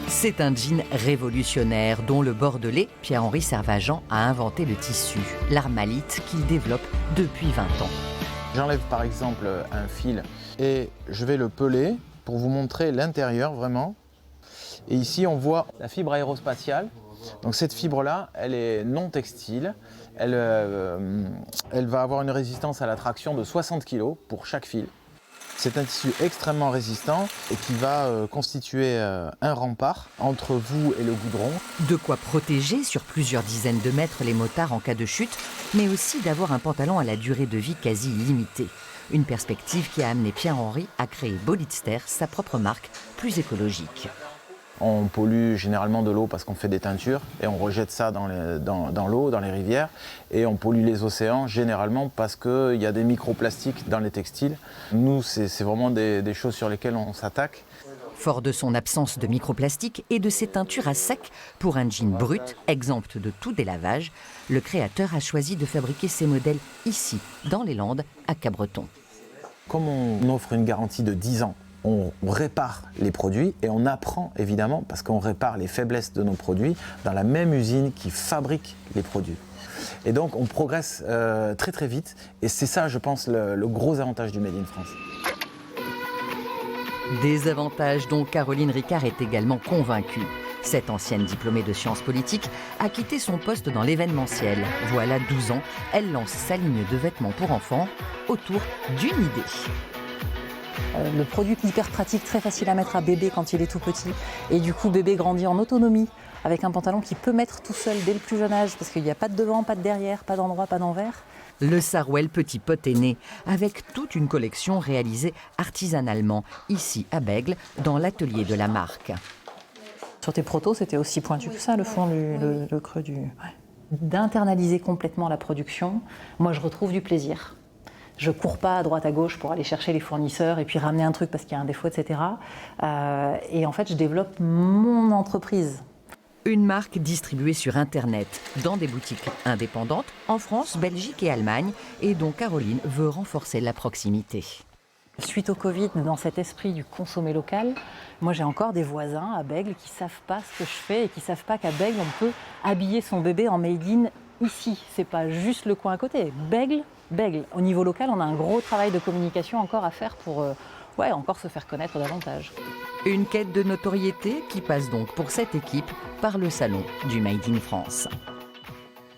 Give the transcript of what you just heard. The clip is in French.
C'est un jean révolutionnaire dont le Bordelais, Pierre-Henri Servageant, a inventé le tissu, l'armalite qu'il développe depuis 20 ans. J'enlève par exemple un fil et je vais le peler pour vous montrer l'intérieur vraiment. Et ici on voit la fibre aérospatiale. Donc cette fibre-là, elle est non textile. Elle va avoir une résistance à la traction de 60 kg pour chaque fil. C'est un tissu extrêmement résistant et qui va constituer un rempart entre vous et le goudron. De quoi protéger sur plusieurs dizaines de mètres les motards en cas de chute, mais aussi d'avoir un pantalon à la durée de vie quasi illimitée. Une perspective qui a amené Pierre-Henri à créer Bolitster, sa propre marque, plus écologique. On pollue généralement de l'eau parce qu'on fait des teintures et on rejette ça dans l'eau, dans les rivières. Et on pollue les océans généralement parce qu'il y a des microplastiques dans les textiles. Nous, c'est vraiment des choses sur lesquelles on s'attaque. Fort de son absence de microplastiques et de ses teintures à sec pour un jean brut, exempt de tout délavage, le créateur a choisi de fabriquer ses modèles ici, dans les Landes, à Cabreton. Comme on offre une garantie de 10 ans, on répare les produits et on apprend évidemment, parce qu'on répare les faiblesses de nos produits, dans la même usine qui fabrique les produits. Et donc on progresse très très vite et c'est ça, je pense, le gros avantage du Made in France. Des avantages dont Caroline Ricard est également convaincue. Cette ancienne diplômée de sciences politiques a quitté son poste dans l'événementiel. Voilà 12 ans, elle lance sa ligne de vêtements pour enfants autour d'une idée. Le produit hyper pratique, très facile à mettre à bébé quand il est tout petit. Et du coup, bébé grandit en autonomie avec un pantalon qu'il peut mettre tout seul dès le plus jeune âge parce qu'il n'y a pas de devant, pas de derrière, pas d'endroit, pas d'envers. Le Sarwell Petit Pot est né avec toute une collection réalisée artisanalement, ici à Bègles, dans l'atelier de la marque. Sur tes protos, c'était aussi pointu que ça, le fond, le creux du... Ouais. D'internaliser complètement la production, moi je retrouve du plaisir. Je cours pas à droite à gauche pour aller chercher les fournisseurs et puis ramener un truc parce qu'il y a un défaut, etc. Et en fait, je développe mon entreprise. Une marque distribuée sur Internet, dans des boutiques indépendantes, en France, Belgique et Allemagne, et dont Caroline veut renforcer la proximité. Suite au Covid, dans cet esprit du consommer local, moi j'ai encore des voisins à Bègles qui ne savent pas ce que je fais et qui ne savent pas qu'à Bègles, on peut habiller son bébé en made in ici. C'est pas juste le coin à côté. Bègles. Au niveau local, on a un gros travail de communication encore à faire pour encore se faire connaître davantage. Une quête de notoriété qui passe donc pour cette équipe par le salon du Made in France.